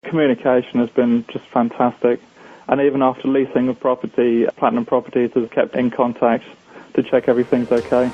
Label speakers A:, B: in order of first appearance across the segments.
A: communication has been just fantastic. And even after leasing the property, Platinum Properties has kept in contact to check everything's okay.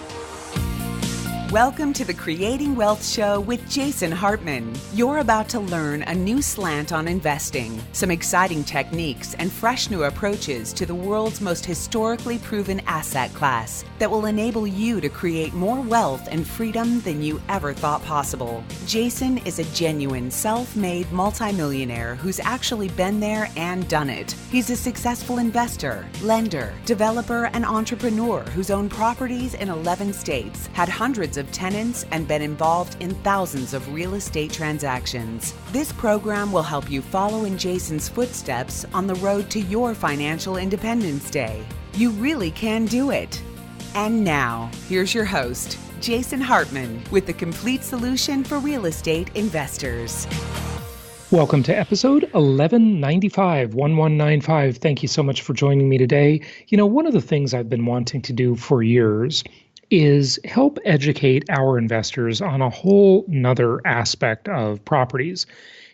B: Welcome to the Creating Wealth Show with Jason Hartman. You're about to learn a new slant on investing, some exciting techniques, and fresh new approaches to the world's most historically proven asset class that will enable you to create more wealth and freedom than you ever thought possible. Jason is a genuine self-made multimillionaire who's actually been there and done it. He's a successful investor, lender, developer, and entrepreneur who's owned properties in 11 states, had hundreds of tenants, and been involved in thousands of real estate transactions. This program will help you follow in Jason's footsteps on the road to your financial independence day. You really can do it. And now, here's your host, Jason Hartman, with the complete solution for real estate investors.
C: Welcome to episode 1195. Thank you so much for joining me today. You know, one of the things I've been wanting to do for years is help educate our investors on a whole nother aspect of properties.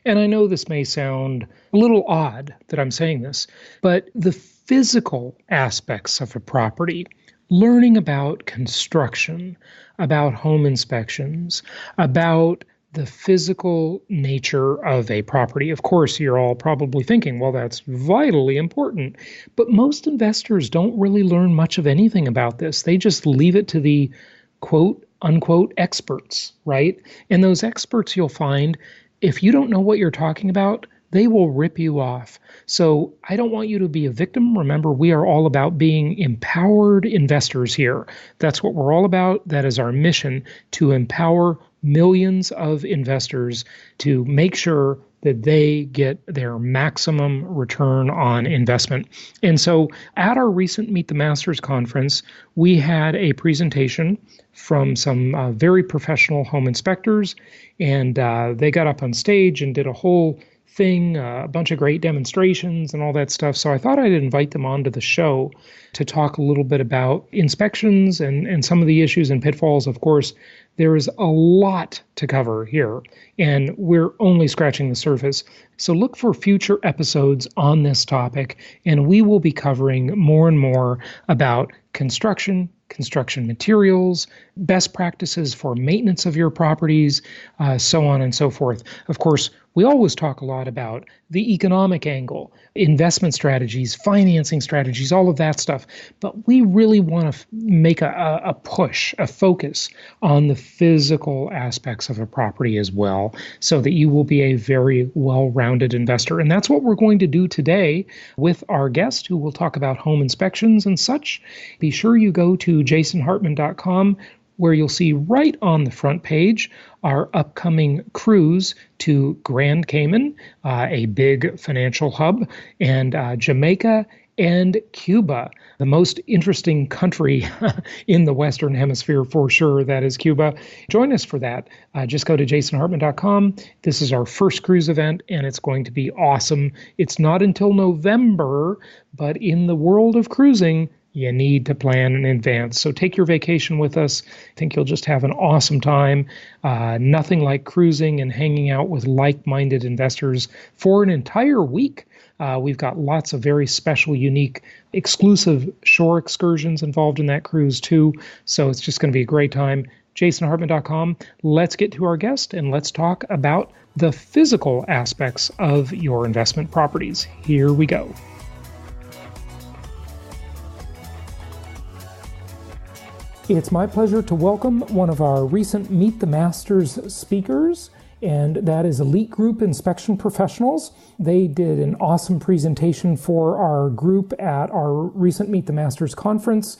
C: And I know this may sound a little odd that I'm saying this, but the physical aspects of a property, learning about construction, about home inspections, about the physical nature of a property. Of course, you're all probably thinking, well, that's vitally important. But most investors don't really learn much of anything about this. They just leave it to the quote unquote experts, right? And those experts, you'll find, if you don't know what you're talking about, they will rip you off. So I don't want you to be a victim. Remember, we are all about being empowered investors here. That's what we're all about. That is our mission, to empower millions of investors to make sure that they get their maximum return on investment. And so at our recent Meet the Masters conference, we had a presentation from some very professional home inspectors, and they got up on stage and did a whole thing, a bunch of great demonstrations and all that stuff. So I thought I'd invite them onto the show to talk a little bit about inspections and some of the issues and pitfalls. Of course, there is a lot to cover here, and we're only scratching the surface. So look for future episodes on this topic, and we will be covering more and more about construction materials, best practices for maintenance of your properties, so on and so forth. Of course, we always talk a lot about the economic angle, investment strategies, financing strategies, all of that stuff. But we really want to make a push, a focus on the physical aspects of a property as well, so that you will be a very well-rounded investor. And that's what we're going to do today with our guest, who will talk about home inspections and such. Be sure you go to jasonhartman.com, where you'll see right on the front page our upcoming cruise to Grand Cayman, a big financial hub, and Jamaica and Cuba, the most interesting country in the Western Hemisphere for sure, that is Cuba. Join us for that. Just go to jasonhartman.com. This is our first cruise event, and it's going to be awesome. It's not until November, but in the world of cruising, you need to plan in advance. So take your vacation with us. I think you'll just have an awesome time. Nothing like cruising and hanging out with like-minded investors for an entire week. We've got lots of very special, unique, exclusive shore excursions involved in that cruise too. So it's just going to be a great time. jasonhartman.com. Let's get to our guest and let's talk about the physical aspects of your investment properties. Here we go. It's my pleasure to welcome one of our recent Meet the Masters speakers, and that is Elite Group Inspection Professionals. They did an awesome presentation for our group at our recent Meet the Masters conference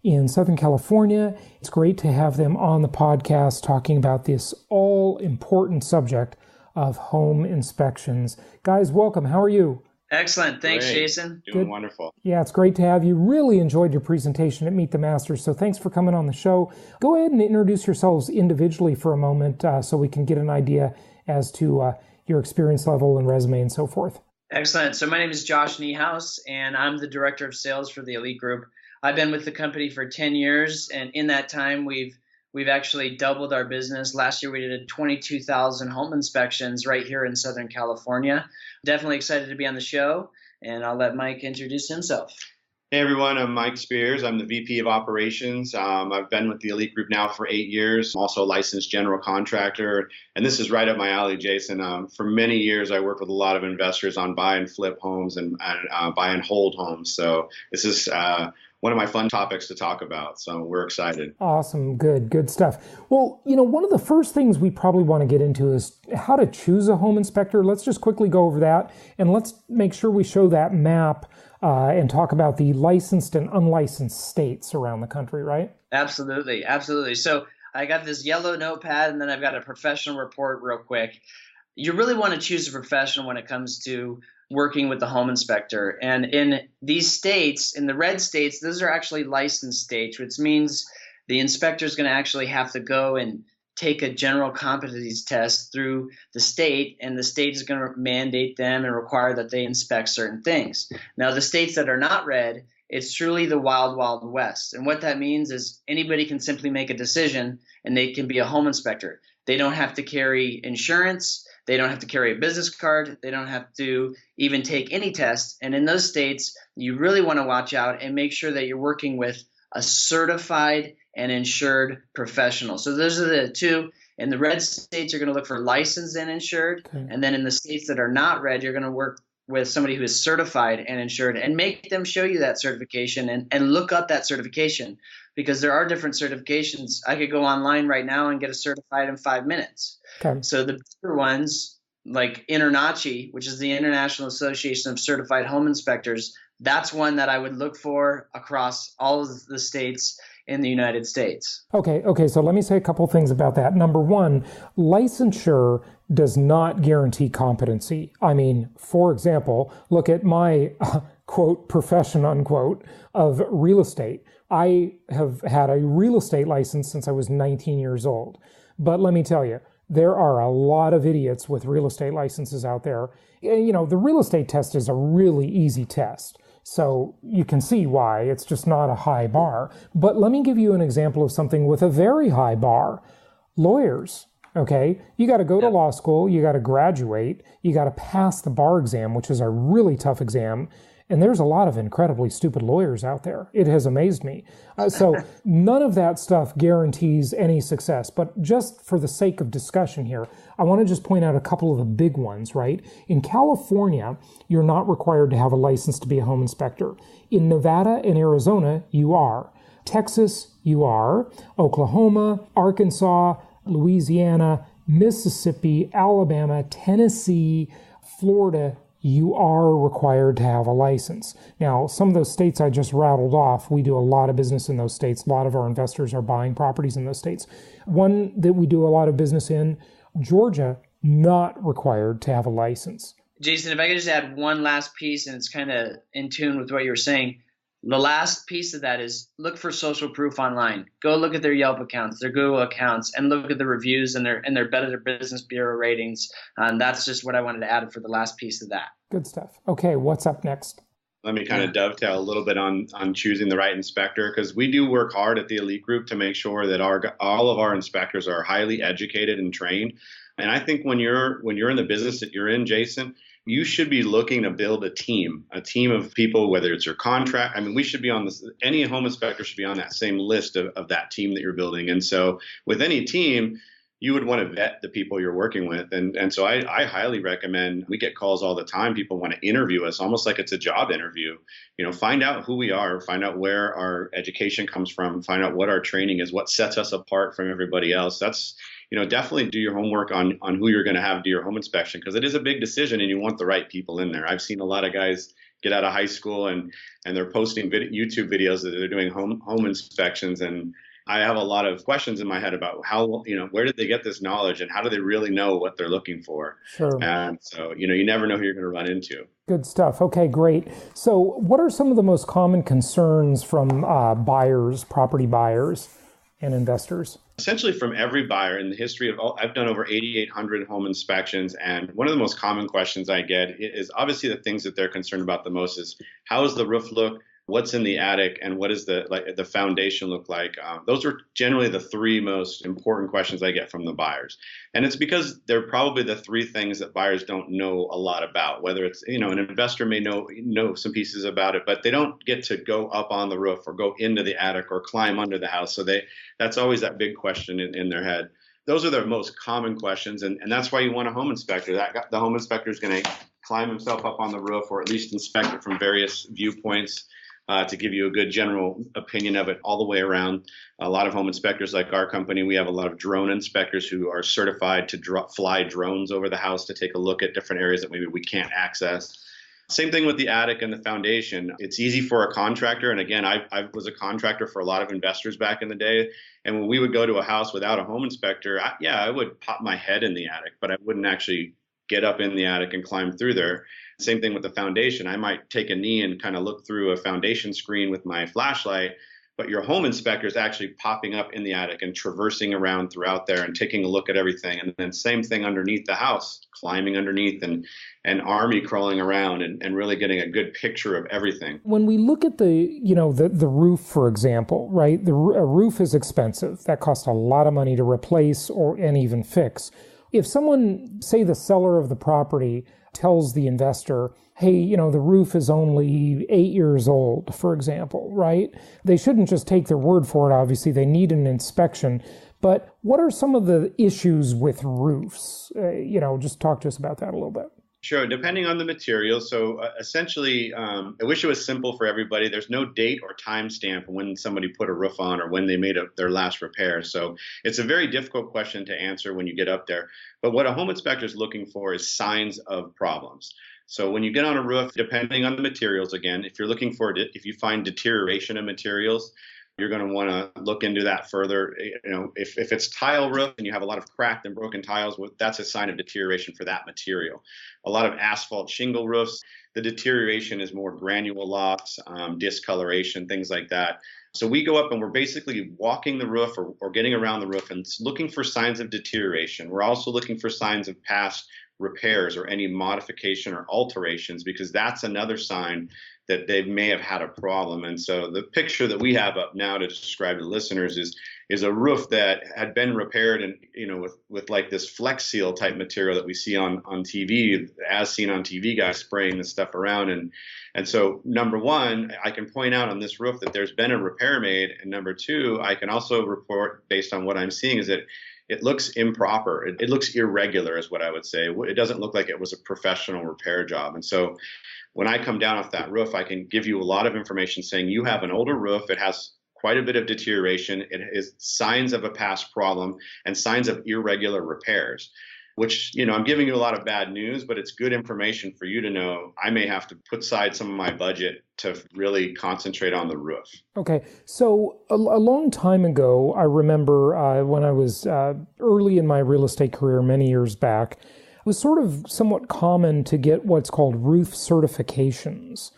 C: in Southern California. It's great to have them on the podcast talking about this all-important subject of home inspections. Guys, welcome. How are you?
D: Excellent. Thanks,
E: Great.
D: Jason.
E: Doing wonderful.
C: Yeah, it's great to have you. Really enjoyed your presentation at Meet the Masters, so thanks for coming on the show. Go ahead and introduce yourselves individually for a moment so we can get an idea as to your experience level and resume and so forth.
D: Excellent. So my name is Josh Niehaus, and I'm the Director of Sales for the Elite Group. I've been with the company for 10 years, and in that time, we've we've actually doubled our business. Last year, we did 22,000 home inspections right here in Southern California. Definitely excited to be on the show, and I'll let Mike introduce himself.
E: Hey everyone, I'm Mike Spears. I'm the VP of Operations. I've been with the Elite Group now for 8 years. I'm also a licensed general contractor, and this is right up my alley, Jason. For many years, I worked with a lot of investors on buy and flip homes and buy and hold homes. So this is one of my fun topics to talk about. So we're excited.
C: Awesome. Good stuff. Well, one of the first things we probably want to get into is how to choose a home inspector. Let's just quickly go over that, and let's make sure we show that map and talk about the licensed and unlicensed states around the country, right?
D: Absolutely. So I got this yellow notepad, and then I've got a professional report real quick. You really want to choose a professional when it comes to working with the home inspector. And in these states, in the red states, those are actually licensed states, which means the inspector is going to actually have to go and take a general competencies test through the state, and the state is going to mandate them and require that they inspect certain things. Now, the states that are not red, it's truly the wild, wild west. And what that means is anybody can simply make a decision and they can be a home inspector. They don't have to carry insurance. They don't have to carry a business card. They don't have to even take any test. And in those states, you really want to watch out and make sure that you're working with a certified and insured professional. So those are the two. In the red states, you're going to look for licensed and insured. Okay. And then in the states that are not red, you're going to work with somebody who is certified and insured, and make them show you that certification and look up that certification, because there are different certifications. I could go online right now and get a certified in 5 minutes. Okay. So the bigger ones, like INTERNACHI, which is the International Association of Certified Home Inspectors, that's one that I would look for across all of the states in the United States. Okay,
C: so let me say a couple things about that. Number one, licensure does not guarantee competency. I mean, for example, look at my quote, profession, unquote, of real estate. I have had a real estate license since I was 19 years old. But let me tell you, there are a lot of idiots with real estate licenses out there. The real estate test is a really easy test. So you can see why it's just not a high bar. But let me give you an example of something with a very high bar. Lawyers, okay? You got to go to law school, you got to graduate, you got to pass the bar exam, which is a really tough exam. And there's a lot of incredibly stupid lawyers out there. It has amazed me. So none of that stuff guarantees any success. But just for the sake of discussion here, I want to just point out a couple of the big ones, right? In California, you're not required to have a license to be a home inspector. In Nevada and Arizona, you are. Texas, you are. Oklahoma, Arkansas, Louisiana, Mississippi, Alabama, Tennessee, Florida, you are required to have a license. Now, some of those states I just rattled off, we do a lot of business in those states. A lot of our investors are buying properties in those states. One that we do a lot of business in, Georgia, not required to have a license.
D: Jason, if I could just add one last piece, and it's kind of in tune with what you were saying. The last piece of that is look for social proof online. Go look at their Yelp accounts, their Google accounts, and look at the reviews and their Better Business Bureau ratings. That's just what I wanted to add for the last piece of that.
C: Good stuff. Okay, what's up next?
E: Let me kind of dovetail a little bit on choosing the right inspector, because we do work hard at the Elite Group to make sure that all of our inspectors are highly educated and trained. And I think when you're in the business that you're in, Jason, you should be looking to build a team of people, whether it's your contract. I mean, we should be on this, any home inspector should be on that same list of that team that you're building. And so with any team, you would want to vet the people you're working with. And so I highly recommend, we get calls all the time. People want to interview us almost like it's a job interview. Find out who we are, find out where our education comes from, find out what our training is, what sets us apart from everybody else. That's, definitely do your homework on who you're going to have do your home inspection, because it is a big decision and you want the right people in there. I've seen a lot of guys get out of high school and they're posting YouTube videos that they're doing home inspections. And I have a lot of questions in my head about how, where did they get this knowledge and how do they really know what they're looking for?
C: Sure.
E: And so, you never know who you're going to run into.
C: Good stuff. Okay, great. So what are some of the most common concerns from property buyers and investors?
E: Essentially from every buyer in the history of I've done over 8,800 home inspections. And one of the most common questions I get is obviously the things that they're concerned about the most is how does the roof look? what's in the attic, and what does the foundation look like. Those are generally the three most important questions I get from the buyers, and it's because they're probably the three things that buyers don't know a lot about. Whether it's an investor may know some pieces about it, but they don't get to go up on the roof or go into the attic or climb under the house. So that's always that big question in their head. Those are the most common questions, and that's why you want a home inspector. The home inspector is going to climb himself up on the roof, or at least inspect it from various viewpoints, to give you a good general opinion of it all the way around. A lot of home inspectors, like our company, we have a lot of drone inspectors who are certified to fly drones over the house to take a look at different areas that maybe we can't access. Same thing with the attic and the foundation. It's easy for a contractor. And again, I was a contractor for a lot of investors back in the day. And when we would go to a house without a home inspector, I would pop my head in the attic, but I wouldn't actually get up in the attic and climb through there. Same thing with the foundation. I might take a knee and kind of look through a foundation screen with my flashlight, but your home inspector is actually popping up in the attic and traversing around throughout there and taking a look at everything. And then same thing underneath the house, climbing underneath and army crawling around and really getting a good picture of everything.
C: When we look at the roof, for example, right? A roof is expensive. That costs a lot of money to replace and even fix. If someone, say the seller of the property, tells the investor, hey, the roof is only 8 years old, for example, right? They shouldn't just take their word for it. Obviously, they need an inspection. But what are some of the issues with roofs? Just talk to us about that a little bit.
E: Sure, depending on the material. So essentially, I wish it was simple for everybody. There's no date or time stamp when somebody put a roof on or when they made their last repair. So it's a very difficult question to answer when you get up there. But what a home inspector is looking for is signs of problems. So when you get on a roof, depending on the materials, again, if you're looking for it, if you find deterioration of materials, you're going to want to look into that further. If it's tile roof and you have a lot of cracked and broken tiles, that's a sign of deterioration for that material. A lot of asphalt shingle roofs, the deterioration is more granule loss, discoloration, things like that. So we go up and we're basically walking the roof or getting around the roof and looking for signs of deterioration. We're also looking for signs of past repairs or any modification or alterations, because that's another sign that they may have had a problem. And so the picture that we have up now to describe to listeners is a roof that had been repaired and, with like this Flex Seal type material that we see on TV, as seen on TV, guys spraying this stuff around. And so number one, I can point out on this roof that there's been a repair made. And number two, I can also report, based on what I'm seeing, is that it looks improper. It looks irregular is what I would say. It doesn't look like it was a professional repair job. And so when I come down off that roof, I can give you a lot of information saying you have an older roof. It has quite a bit of deterioration. It is signs of a past problem and signs of irregular repairs, which, I'm giving you a lot of bad news, but it's good information for you to know. I may have to put aside some of my budget to really concentrate on the roof.
C: Okay. So a long time ago, I remember when I was early in my real estate career many years back, it was sort of somewhat common to get what's called roof certifications,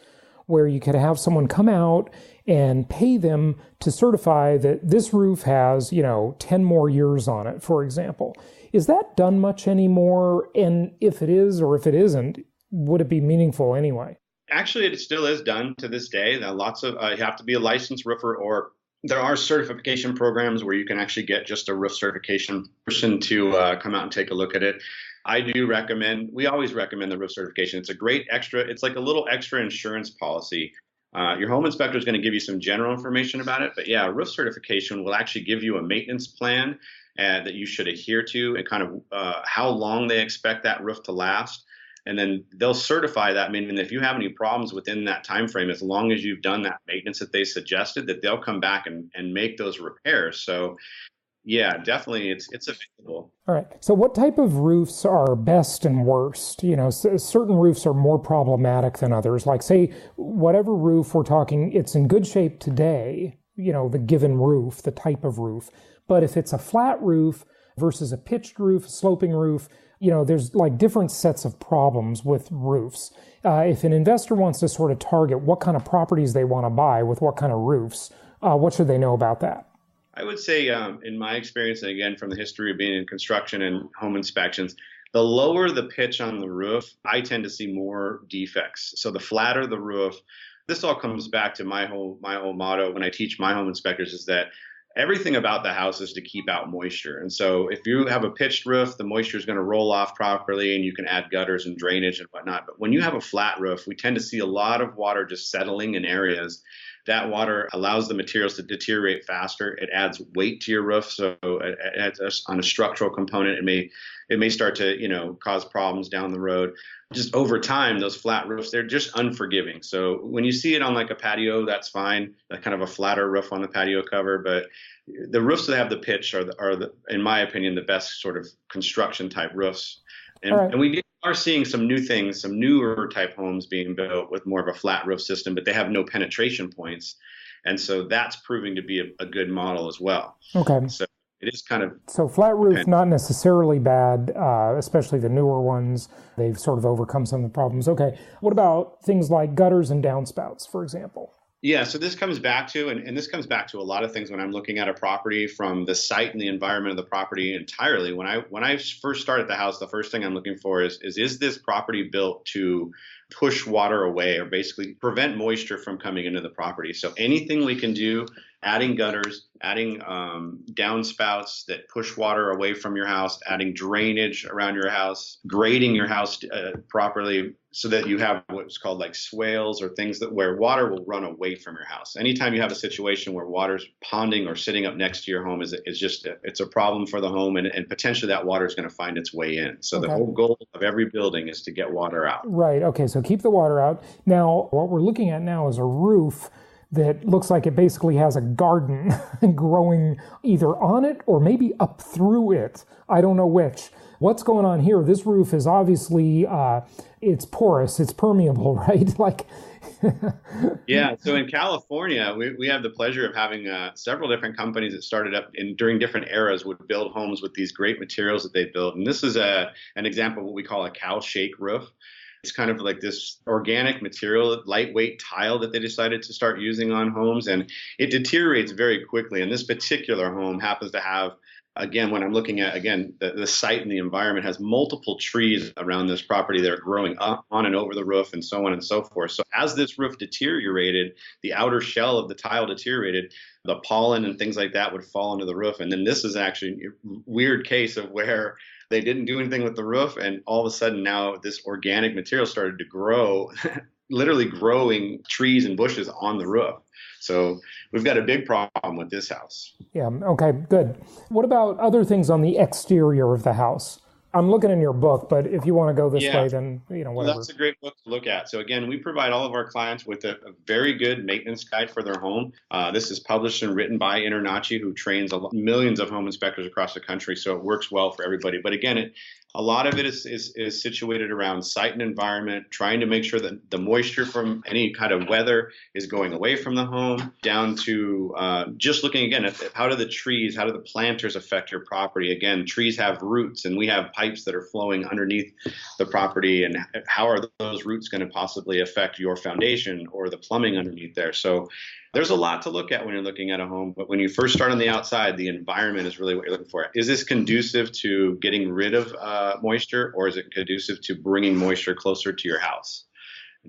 C: where you could have someone come out and pay them to certify that this roof has, 10 more years on it, for example. Is that done much anymore? And if it is or if it isn't, would it be meaningful anyway?
E: Actually, it still is done to this day. Now, you have to be a licensed roofer, or there are certification programs where you can actually get just a roof certification person to come out and take a look at it. We always recommend the roof certification. It's a great extra, it's like a little extra insurance policy. Your home inspector is going to give you some general information about it, but yeah, roof certification will actually give you a maintenance plan that you should adhere to and kind of how long they expect that roof to last. And then they'll certify that, meaning if you have any problems within that time frame, as long as you've done that maintenance that they suggested, that they'll come back and make those repairs. So yeah, definitely it's available.
C: All right. So what type of roofs are best and worst? Certain roofs are more problematic than others. Like, say, whatever roof we're talking, it's in good shape today, the given roof, the type of roof. But if it's a flat roof versus a pitched roof, a sloping roof, there's like different sets of problems with roofs. If an investor wants to sort of target what kind of properties they want to buy with what kind of roofs, what should they know about that?
E: I would say, in my experience, and again, from the history of being in construction and home inspections, the lower the pitch on the roof, I tend to see more defects. So the flatter the roof, This all comes back to my whole motto when I teach my home inspectors is that everything about the house is to keep out moisture. And so if you have a pitched roof, the moisture is going to roll off properly and you can add gutters and drainage and whatnot. But when you have a flat roof, we tend to see a lot of water just settling in areas. That water allows the materials to deteriorate faster. It adds weight to your roof. So it adds on a structural component. It may start to, cause problems down the road. Just over time, those flat roofs, they're just unforgiving. So when you see it on like a patio, that's fine, that kind of a flatter roof on the patio cover. But the roofs that have the pitch are in my opinion, the best sort of construction type roofs. And,
C: right.
E: and we are seeing some new things, some newer type homes being built with more of a flat roof system, but they have no penetration points. And so that's proving to be a good model as well.
C: Okay.
E: So it is kind of...
C: So flat roof, not necessarily bad, especially the newer ones. They've sort of overcome some of the problems. Okay. What about things like gutters and downspouts, for example?
E: Yeah, so this comes back to, and this comes back to a lot of things when I'm looking at a property from the site and the environment of the property entirely. When I first start at the house, the first thing I'm looking for is this property built to push water away or basically prevent moisture from coming into the property? So anything we can do, adding gutters, adding downspouts that push water away from your house, adding drainage around your house, grading your house properly so that you have what's called like swales or things where water will run away from your house. Anytime you have a situation where water's ponding or sitting up next to your home it's a problem for the home, and potentially that water is going to find its way in. So The whole goal of every building is to get water out.
C: Right. Okay. So keep the water out. Now, what we're looking at now is a roof that looks like it basically has a garden growing either on it or maybe up through it. I don't know which. What's going on here? This roof is obviously, it's porous, it's permeable, right? Like,
E: yeah. So in California, we have the pleasure of having several different companies that started up during different eras would build homes with these great materials that they built. And this is an example of what we call a cow shake roof. It's kind of like this organic material, lightweight tile that they decided to start using on homes, and it deteriorates very quickly. And this particular home happens to have, again, when I'm looking at, the site and the environment has multiple trees around this property that are growing up on and over the roof and so on and so forth. So as this roof deteriorated, the outer shell of the tile deteriorated, the pollen and things like that would fall into the roof. And then this is actually a weird case of where they didn't do anything with the roof, and all of a sudden now this organic material started to grow, literally growing trees and bushes on the roof. So we've got a big problem with this house.
C: Yeah, okay, good. What about other things on the exterior of the house? I'm looking in your book, but if you want to go this way, then, whatever.
E: Well, that's a great book to look at. So again, we provide all of our clients with a very good maintenance guide for their home. This is published and written by InterNACHI, who trains millions of home inspectors across the country. So it works well for everybody. But again, a lot of it is situated around site and environment, trying to make sure that the moisture from any kind of weather is going away from the home, down to just looking again at how do the planters affect your property? Again, trees have roots, and we have pipes that are flowing underneath the property, and how are those roots going to possibly affect your foundation or the plumbing underneath there? So there's a lot to look at when you're looking at a home, but when you first start on the outside, the environment is really what you're looking for. Is this conducive to getting rid of moisture, or is it conducive to bringing moisture closer to your house?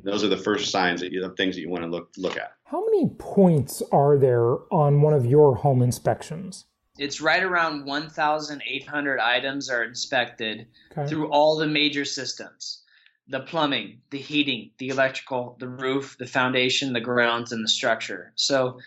E: Those are the first signs of things that you want to look at.
C: How many points are there on one of your home inspections?
D: It's right around 1,800 items are inspected through all the major systems. The plumbing, the heating, the electrical, the roof, the foundation, the grounds, and the structure. So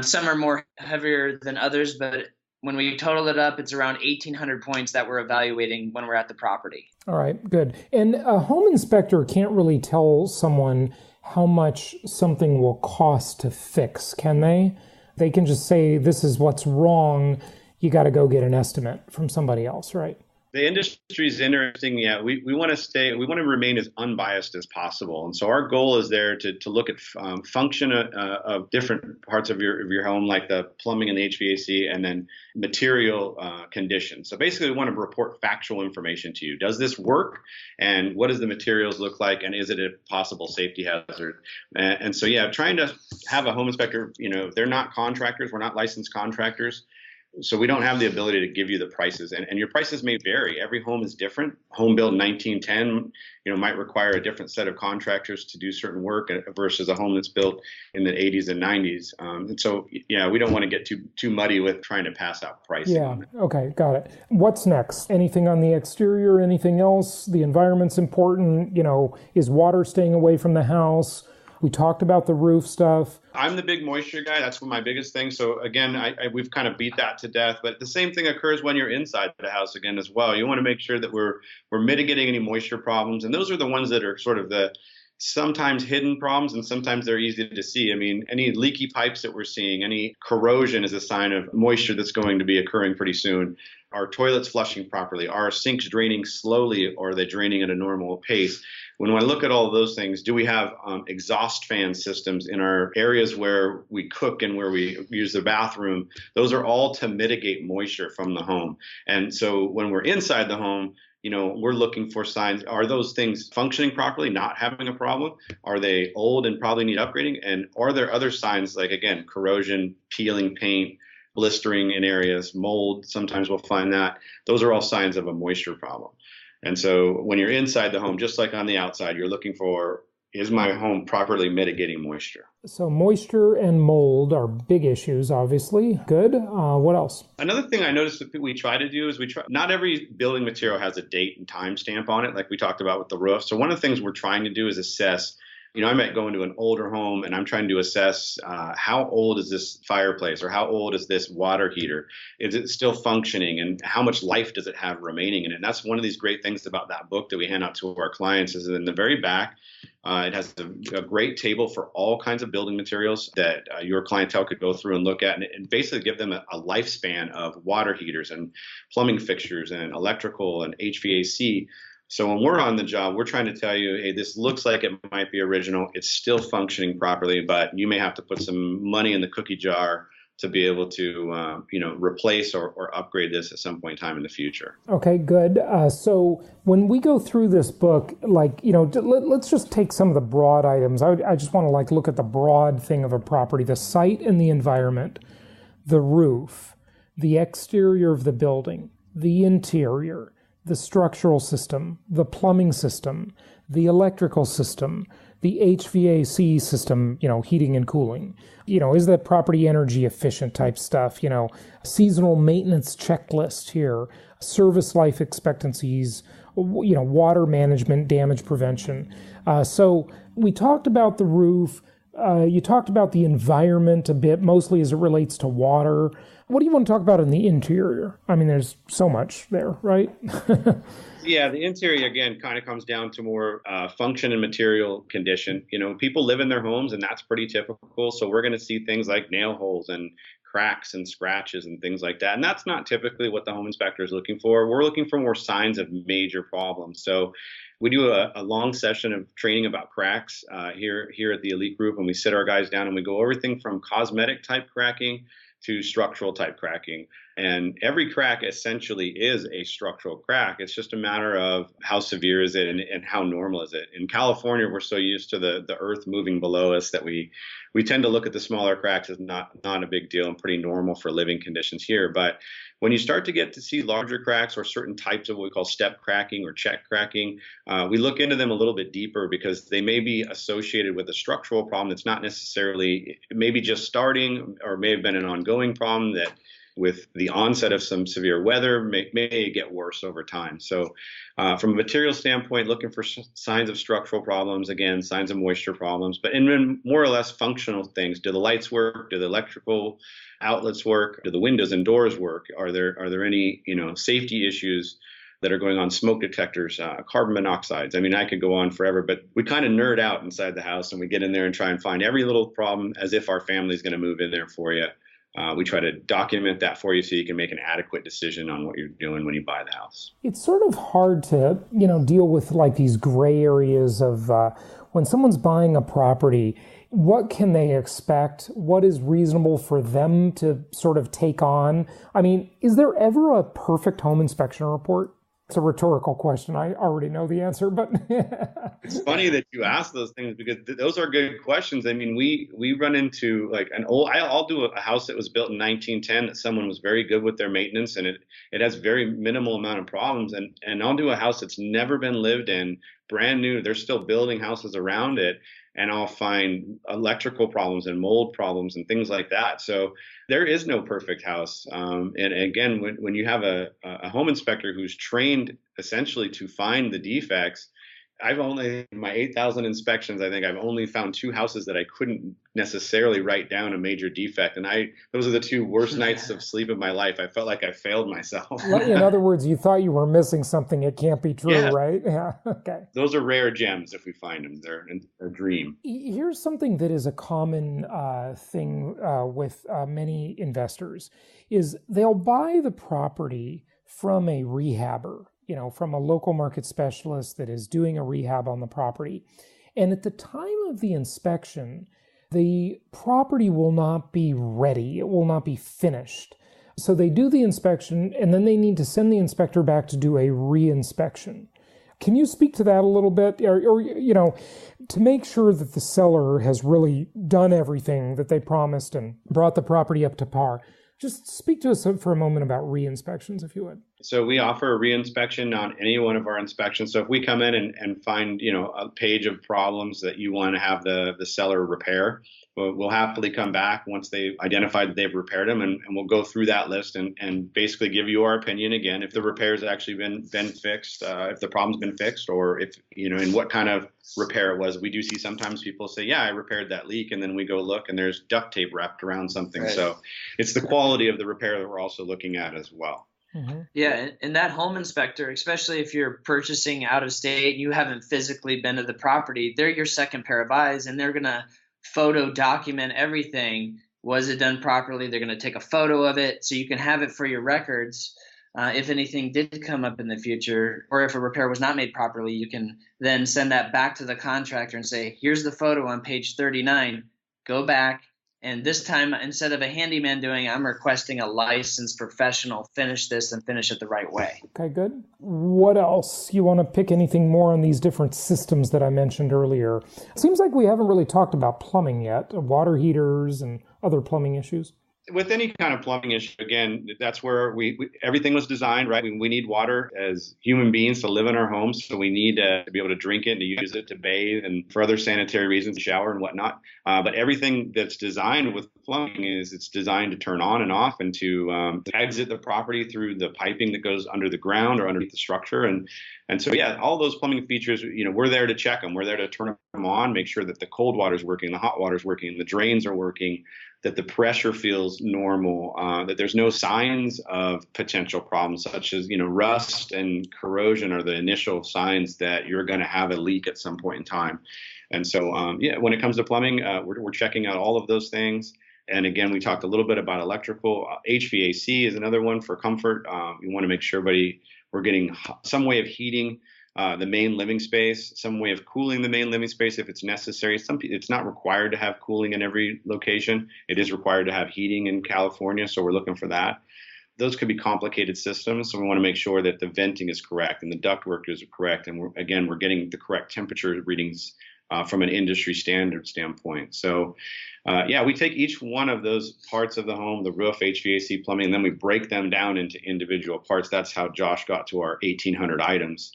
D: some are more heavier than others, but when we total it up, it's around 1,800 points that we're evaluating when we're at the property.
C: All right, good. And a home inspector can't really tell someone how much something will cost to fix, can they? They can just say, this is what's wrong. You got to go get an estimate from somebody else, right?
E: The industry is interesting. Yeah, we want to remain as unbiased as possible. And so our goal is there to look at function of different parts of your home, like the plumbing and the HVAC, and then material conditions. So basically, we want to report factual information to you. Does this work? And what does the materials look like? And is it a possible safety hazard? And so, yeah, trying to have a home inspector, they're not contractors. We're not licensed contractors. So we don't have the ability to give you the prices, and your prices may vary. Every home is different. Home built in 1910, might require a different set of contractors to do certain work versus a home that's built in the 80s and 90s. And so, we don't want to get too muddy with trying to pass out pricing.
C: Yeah. Okay. Got it. What's next? Anything on the exterior? Anything else? The environment's important. Is water staying away from the house? We talked about the roof stuff.
E: I'm the big moisture guy. That's my biggest thing. So again, we've kind of beat that to death. But the same thing occurs when you're inside the house again as well. You want to make sure that we're mitigating any moisture problems, and those are the ones that are sort of the sometimes hidden problems, and sometimes they're easy to see. I mean, any leaky pipes that we're seeing, any corrosion is a sign of moisture that's going to be occurring pretty soon. Are toilets flushing properly? Are sinks draining slowly, or are they draining at a normal pace? When I look at all of those things, do we have exhaust fan systems in our areas where we cook and where we use the bathroom? Those are all to mitigate moisture from the home. And so when we're inside the home, we're looking for signs. Are those things functioning properly, not having a problem? Are they old and probably need upgrading? And are there other signs like, again, corrosion, peeling paint, blistering in areas, mold? Sometimes we'll find that. Those are all signs of a moisture problem. And so when you're inside the home, just like on the outside, you're looking for, is my home properly mitigating moisture?
C: So moisture and mold are big issues, obviously. Good. What else?
E: Another thing I noticed that we try to do is not every building material has a date and time stamp on it, like we talked about with the roof. So one of the things we're trying to do is assess. I might go into an older home and I'm trying to assess how old is this fireplace, or how old is this water heater? Is it still functioning, and how much life does it have remaining in it? And that's one of these great things about that book that we hand out to our clients, is in the very back, it has a great table for all kinds of building materials that your clientele could go through and look at, and basically give them a lifespan of water heaters and plumbing fixtures and electrical and HVAC. So when we're on the job, we're trying to tell you, hey, this looks like it might be original. It's still functioning properly, but you may have to put some money in the cookie jar to be able to, replace or upgrade this at some point in time in the future.
C: Okay, good. So when we go through this book, let's just take some of the broad items. I just want to look at the broad thing of a property: the site and the environment, the roof, the exterior of the building, the interior, the structural system, the plumbing system, the electrical system, the HVAC system, heating and cooling. Is that property energy efficient type stuff? Seasonal maintenance checklist here, service life expectancies, water management, damage prevention. So we talked about the roof. You talked about the environment a bit, mostly as it relates to water. What do you want to talk about in the interior? I mean, there's so much there, right?
E: Yeah, the interior, again, kind of comes down to more function and material condition. People live in their homes, and that's pretty typical. So we're going to see things like nail holes and cracks and scratches and things like that. And that's not typically what the home inspector is looking for. We're looking for more signs of major problems. So we do a long session of training about cracks here at the Elite Group, and we sit our guys down and we go everything from cosmetic type cracking to structural type cracking. And every crack essentially is a structural crack. It's just a matter of how severe is it and how normal is it. In California, we're so used to the earth moving below us that we tend to look at the smaller cracks as not a big deal and pretty normal for living conditions here. But when you start to get to see larger cracks or certain types of what we call step cracking or check cracking, we look into them a little bit deeper, because they may be associated with a structural problem that's not necessarily, maybe just starting, or may have been an ongoing problem that with the onset of some severe weather may get worse over time. So from a material standpoint, looking for signs of structural problems, again, signs of moisture problems, but in more or less functional things. Do the lights work? Do the electrical outlets work? Do the windows and doors work? Are there any safety issues that are going on, smoke detectors, carbon monoxides? I mean, I could go on forever, but we kind of nerd out inside the house, and we get in there and try and find every little problem as if our family's going to move in there for you. We try to document that for you so you can make an adequate decision on what you're doing when you buy the house.
C: It's sort of hard to, deal with these gray areas of when someone's buying a property. What can they expect? What is reasonable for them to sort of take on? I mean, is there ever a perfect home inspection report? It's a rhetorical question. I already know the answer, but
E: It's funny that you ask those things because those are good questions. I mean, we run into like I'll do a house that was built in 1910 that someone was very good with their maintenance, and it has very minimal amount of problems. And I'll do a house that's never been lived in, brand new. They're still building houses around it, and I'll find electrical problems and mold problems and things like that. So there is no perfect house. And again, when you have a home inspector who's trained essentially to find the defects, I've only, in my 8,000 inspections, I think I've only found 2 houses that I couldn't necessarily write down a major defect. And those are the 2 worst nights of sleep of my life. I felt like I failed myself.
C: In other words, you thought you were missing something. It can't be true, right? Yeah. Okay.
E: Those are rare gems if we find them. They're a dream.
C: Here's something that is a common thing with many investors is they'll buy the property from a rehabber, from a local market specialist that is doing a rehab on the property. And at the time of the inspection, the property will not be ready. It will not be finished. So they do the inspection, and then they need to send the inspector back to do a re-inspection. Can you speak to that a little bit? Or to make sure that the seller has really done everything that they promised and brought the property up to par. Just speak to us for a moment about re-inspections, if you would.
E: So we offer a re-inspection on any one of our inspections. So if we come in and find, a page of problems that you want to have the seller repair, we'll happily come back once they've identified that they've repaired them, and we'll go through that list and basically give you our opinion again, if the repair's actually been fixed, if the problem's been fixed, or if, in what kind of repair it was. We do see sometimes people say, yeah, I repaired that leak, and then we go look and there's duct tape wrapped around something. Right. So it's the quality of the repair that we're also looking at as well.
D: Mm-hmm. Yeah, and that home inspector, especially if you're purchasing out of state, you haven't physically been to the property, they're your second pair of eyes, and they're going to photo document everything. Was it done properly? They're going to take a photo of it so you can have it for your records. If anything did come up in the future, or if a repair was not made properly, you can then send that back to the contractor and say, here's the photo on page 39. Go back. And this time, instead of a handyman doing it, I'm requesting a licensed professional finish this and finish it the right way.
C: Okay, good. What else? You want to pick anything more on these different systems that I mentioned earlier? It seems like we haven't really talked about plumbing yet, water heaters and other plumbing issues.
E: With any kind of plumbing issue, again, that's where everything was designed, right? We need water as human beings to live in our homes, so we need to be able to drink it, to use it, to bathe, and for other sanitary reasons, shower and whatnot. But everything that's designed with plumbing it's designed to turn on and off and to exit the property through the piping that goes under the ground or underneath the structure. And so, yeah, all those plumbing features, we're there to check them. We're there to turn them on, make sure that the cold water is working, the hot water is working, the drains are working, that the pressure feels normal, that there's no signs of potential problems such as, rust and corrosion are the initial signs that you're going to have a leak at some point in time. And so, when it comes to plumbing, we're checking out all of those things. And again, we talked a little bit about electrical. HVAC is another one for comfort. We want to make sure we're getting some way of heating the main living space, some way of cooling the main living space if it's necessary. It's not required to have cooling in every location. It is required to have heating in California, so we're looking for that. Those could be complicated systems, so we want to make sure that the venting is correct and the ductwork is correct, and we're getting the correct temperature readings from an industry standard standpoint. So, we take each one of those parts of the home, the roof, HVAC, plumbing, and then we break them down into individual parts. That's how Josh got to our 1,800 items,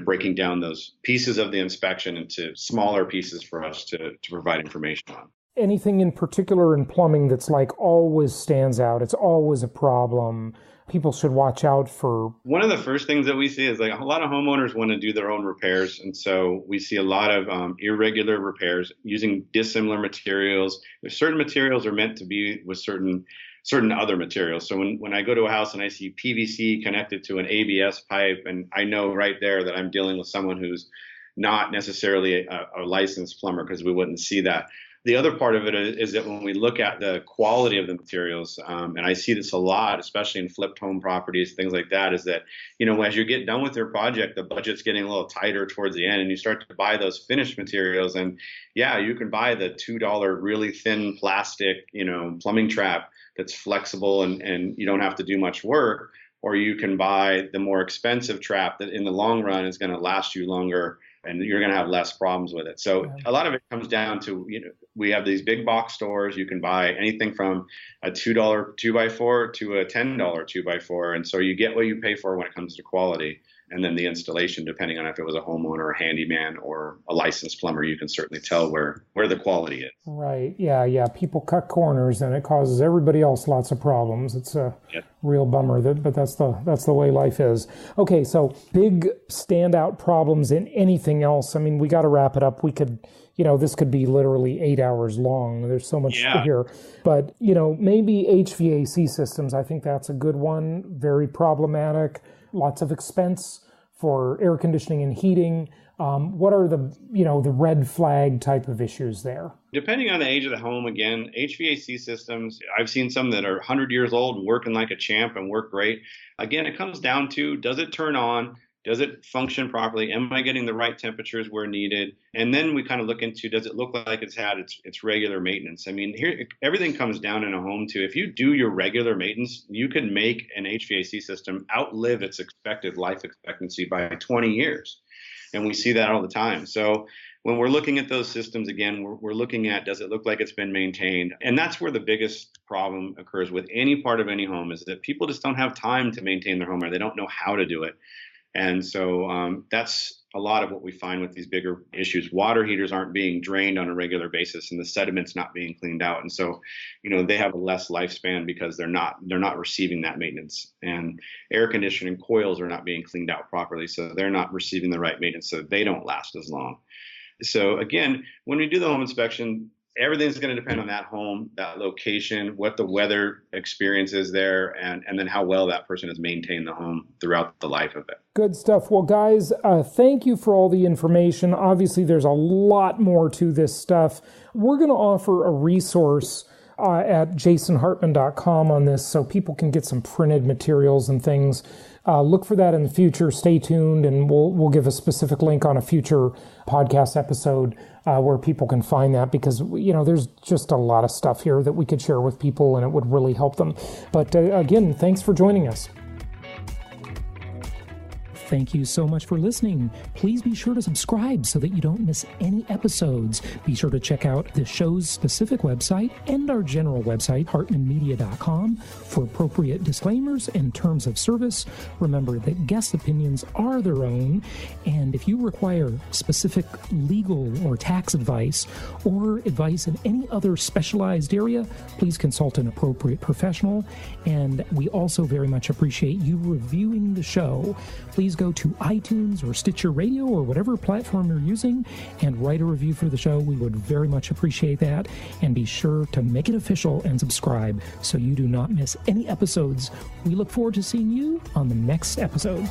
E: breaking down those pieces of the inspection into smaller pieces for us to provide information on.
C: Anything in particular in plumbing that's like always stands out? It's always a problem. People should watch out for.
E: One of the first things that we see is like a lot of homeowners want to do their own repairs. And so we see a lot of irregular repairs using dissimilar materials. There's certain materials are meant to be with certain other materials. So when I go to a house and I see PVC connected to an ABS pipe, and I know right there that I'm dealing with someone who's not necessarily a licensed plumber, because we wouldn't see that. The other part of it is that when we look at the quality of the materials, and I see this a lot, especially in flipped home properties, things like that, is that, as you get done with your project, the budget's getting a little tighter towards the end, and you start to buy those finished materials. And yeah, you can buy the $2 really thin plastic, plumbing trap that's flexible and you don't have to do much work. or you can buy the more expensive trap that in the long run is going to last you longer and you're going to have less problems with it. So a lot of it comes down to, we have these big box stores. You can buy anything from a $2 2x4 to a $10 2x4. And so you get what you pay for when it comes to quality. And then the installation, depending on if it was a homeowner, a handyman, or a licensed plumber, you can certainly tell where the quality is.
C: Right. Yeah. People cut corners, and it causes everybody else lots of problems. It's a real bummer, but that's the way life is. Okay, so big standout problems in anything else. I mean, we got to wrap it up. We could, this could be literally 8 hours long. There's so much to hear. But, maybe HVAC systems. I think that's a good one. Very problematic. Lots of expense for air conditioning and heating. What are the red flag type of issues there?
E: Depending on the age of the home, again, HVAC systems, I've seen some that are 100 years old and working like a champ and work great. Again, it comes down to, does it turn on? Does it function properly? Am I getting the right temperatures where needed? And then we kind of look into, does it look like it's had its regular maintenance? I mean, here, everything comes down in a home to, if you do your regular maintenance, you can make an HVAC system outlive its expected life expectancy by 20 years. And we see that all the time. So when we're looking at those systems, again, we're looking at, does it look like it's been maintained? And that's where the biggest problem occurs with any part of any home, is that people just don't have time to maintain their home, or they don't know how to do it. And so that's a lot of what we find with these bigger issues. Water heaters aren't being drained on a regular basis, and the sediment's not being cleaned out. And so, they have a less lifespan because they're not receiving that maintenance. And air conditioning coils are not being cleaned out properly, so they're not receiving the right maintenance, so they don't last as long. So again, when we do the home inspection, everything's going to depend on that home, that location, what the weather experience is there, and then how well that person has maintained the home throughout the life of it.
C: Good stuff. Well, guys, thank you for all the information. Obviously, there's a lot more to this stuff. We're going to offer a resource at jasonhartman.com on this, so people can get some printed materials and things. Look for that in the future. Stay tuned, and we'll give a specific link on a future podcast episode where people can find that, because there's just a lot of stuff here that we could share with people, and it would really help them. But again, thanks for joining us. Thank you so much for listening. Please be sure to subscribe so that you don't miss any episodes. Be sure to check out the show's specific website and our general website, hartmanmedia.com, for appropriate disclaimers and terms of service. Remember that guest opinions are their own, and if you require specific legal or tax advice or advice in any other specialized area, please consult an appropriate professional. And we also very much appreciate you reviewing the show. Please go to iTunes or Stitcher Radio or whatever platform you're using and write a review for the show. We would very much appreciate that. And be sure to make it official and subscribe so you do not miss any episodes. We look forward to seeing you on the next episode.